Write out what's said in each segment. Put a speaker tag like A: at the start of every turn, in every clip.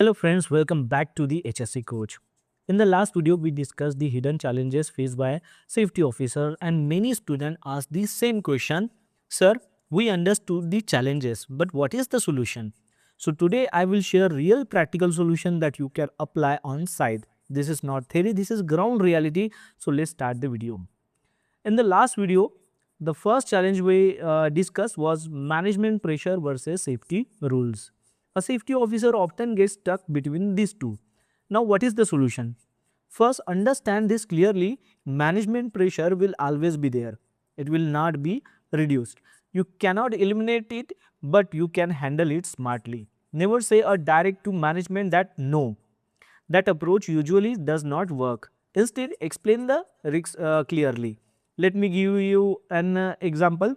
A: Hello friends, welcome back to the HSC Coach. In the last video, we discussed the hidden challenges faced by safety officer and many students asked the same question. Sir, we understood the challenges, but what is the solution? So today I will share real practical solution that you can apply on site. This is not theory, this is ground reality. So let's start the video. In the last video, the first challenge we discussed was management pressure versus safety rules. A safety officer often gets stuck between these two. Now, what is the solution? First, understand this clearly. Management pressure will always be there. It will not be reduced. You cannot eliminate it, but you can handle it smartly. Never say a direct to management that no. That approach usually does not work. Instead, explain the risks clearly. Let me give you an example.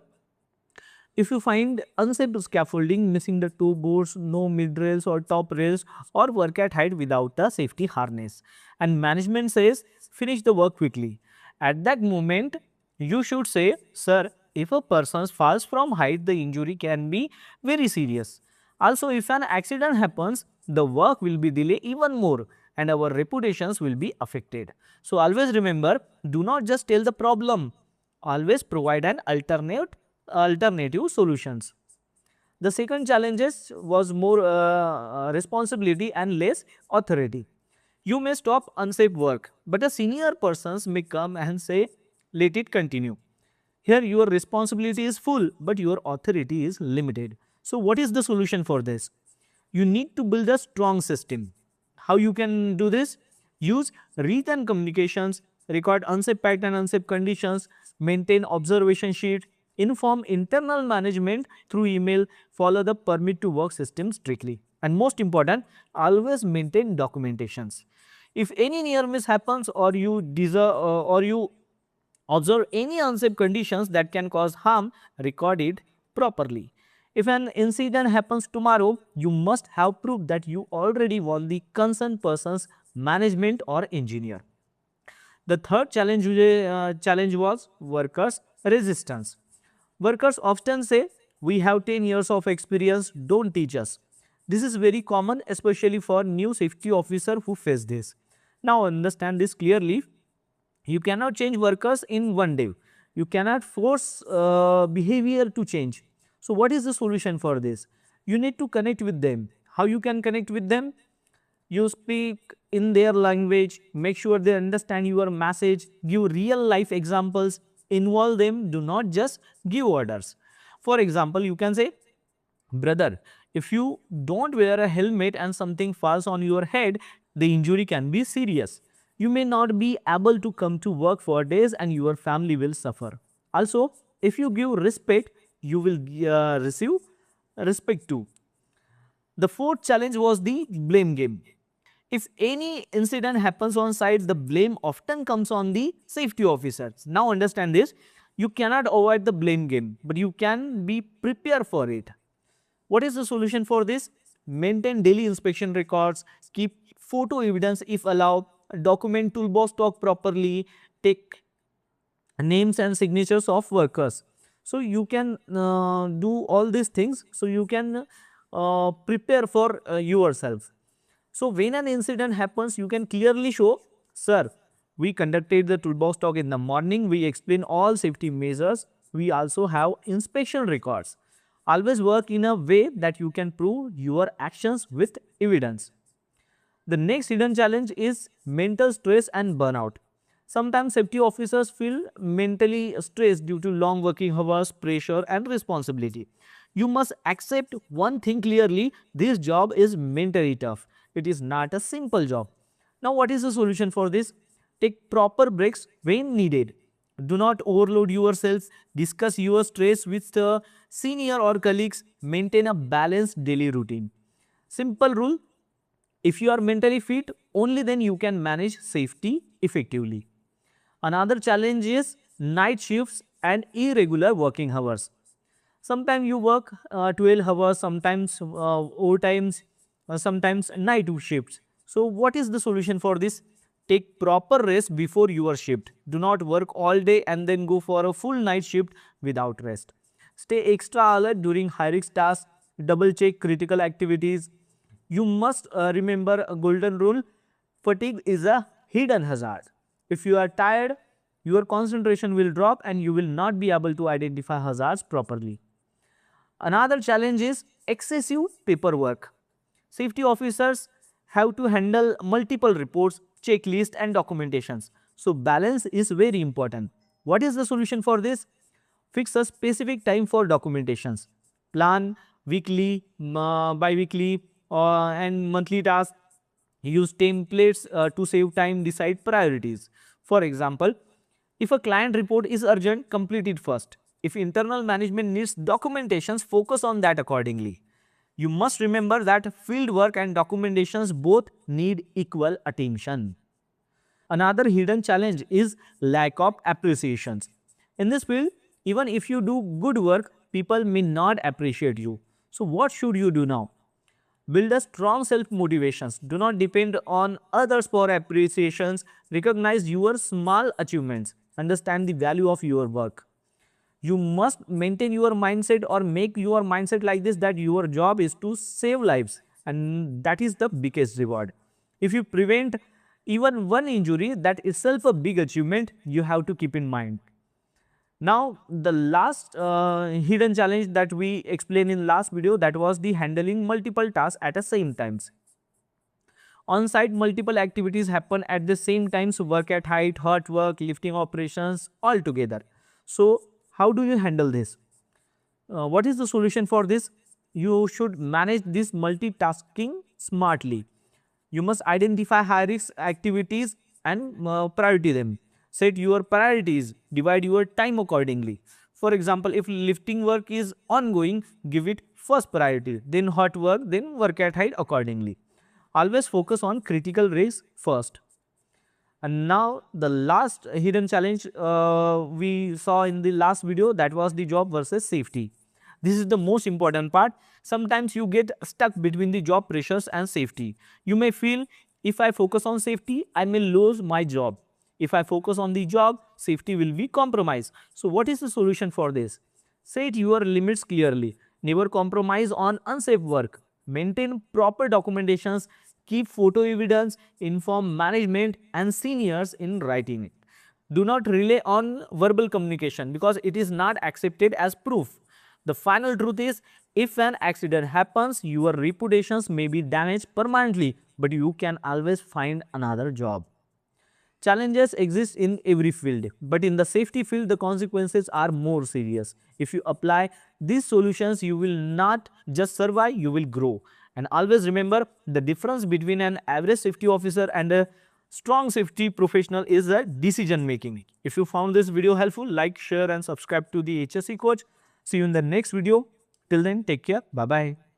A: If you find unsafe scaffolding, missing the two boards, no mid rails or top rails, or work at height without a safety harness, and management says finish the work quickly, at that moment you should say, sir, if a person falls from height, the injury can be very serious. Also, if an accident happens, the work will be delayed even more and our reputations will be affected. So always remember, do not just tell the problem, always provide an alternative solutions. The second challenges was more responsibility and less authority. You may stop unsafe work, but a senior persons may come and say, let it continue. Here your responsibility is full, but your authority is limited. So what is the solution for this? You need to build a strong system. How you can do this? Use written communications, record unsafe pattern and unsafe conditions, maintain observation sheet, inform internal management through email, follow the permit to work system strictly. And most important, always maintain documentations. If any near miss happens or you observe any unsafe conditions that can cause harm, record it properly. If an incident happens tomorrow, you must have proof that you already warned the concerned person's management or engineer. The third challenge was workers' resistance. Workers often say, we have 10 years of experience, don't teach us. This is very common, especially for new safety officer who face this. Now understand this clearly. You cannot change workers in one day. You cannot force behavior to change. So what is the solution for this? You need to connect with them. How you can connect with them? You speak in their language, make sure they understand your message, give real life examples, involve them, do not just give orders. For example, you can say, brother, if you don't wear a helmet and something falls on your head, the injury can be serious. You may not be able to come to work for days and your family will suffer. Also, if you give respect, you will receive respect too. The fourth challenge was the blame game. If any incident happens on site, the blame often comes on the safety officers. Now understand this, you cannot avoid the blame game, but you can be prepared for it. What is the solution for this? Maintain daily inspection records, keep photo evidence if allowed, document toolbox stock properly, take names and signatures of workers. So you can do all these things, so you can prepare for yourself. So when an incident happens, you can clearly show, sir, we conducted the toolbox talk in the morning, we explain all safety measures, we also have inspection records. Always work in a way that you can prove your actions with evidence. The next hidden challenge is mental stress and burnout. Sometimes safety officers feel mentally stressed due to long working hours, pressure and responsibility. You must accept one thing clearly, this job is mentally tough. It is not a simple job. Now what is the solution for this? Take proper breaks when needed. Do not overload yourself. Discuss your stress with the senior or colleagues. Maintain a balanced daily routine. Simple rule, if you are mentally fit, only then you can manage safety effectively. Another challenge is night shifts and irregular working hours. Sometimes you work 12 hours, sometimes overtimes, sometimes night shifts. So what is the solution for this? Take proper rest before your shift. Do not work all day and then go for a full night shift without rest. Stay extra alert during high risk tasks, double check critical activities. You must remember a golden rule: fatigue is a hidden hazard. If you are tired, your concentration will drop and you will not be able to identify hazards properly. Another challenge is excessive paperwork. Safety officers have to handle multiple reports, checklists and documentations. So balance is very important. What is the solution for this? Fix a specific time for documentations. Plan weekly, bi-weekly and monthly tasks. Use templates to save time, decide priorities. For example, if a client report is urgent, complete it first. If internal management needs documentations, focus on that accordingly. You must remember that field work and documentations both need equal attention. Another hidden challenge is lack of appreciations. In this field, even if you do good work, people may not appreciate you. So what should you do now? Build a strong self-motivations. Do not depend on others for appreciations. Recognize your small achievements. Understand the value of your work. You must maintain your mindset or make your mindset like this, that your job is to save lives, and that is the biggest reward. If you prevent even one injury, that itself a big achievement you have to keep in mind. Now the last hidden challenge that we explained in last video, that was the handling multiple tasks at the same times. On site, multiple activities happen at the same time, so work at height, hot work, lifting operations all together. So how do you handle this? What is the solution for this? You should manage this multitasking smartly. You must identify high risk activities and priority them. Set your priorities, divide your time accordingly. For example, if lifting work is ongoing, give it first priority, then hot work, then work at height accordingly. Always focus on critical risks first. And now the last hidden challenge we saw in the last video, that was the job versus safety. This is the most important part. Sometimes you get stuck between the job pressures and safety. You may feel, if I focus on safety, I may lose my job. If I focus on the job, safety will be compromised. So what is the solution for this? Set your limits clearly. Never compromise on unsafe work. Maintain proper documentations. Keep photo evidence. Inform management and seniors in writing it. Do not rely on verbal communication because it is not accepted as proof. The final truth is, if an accident happens, your reputations may be damaged permanently, but you can always find another job. Challenges exist in every field, but in the safety field, the consequences are more serious. If you apply these solutions, you will not just survive, you will grow. And always remember, the difference between an average safety officer and a strong safety professional is a decision making. If you found this video helpful, like, share and subscribe to the HSE Coach. See you in the next video. Till then, take care. Bye-bye.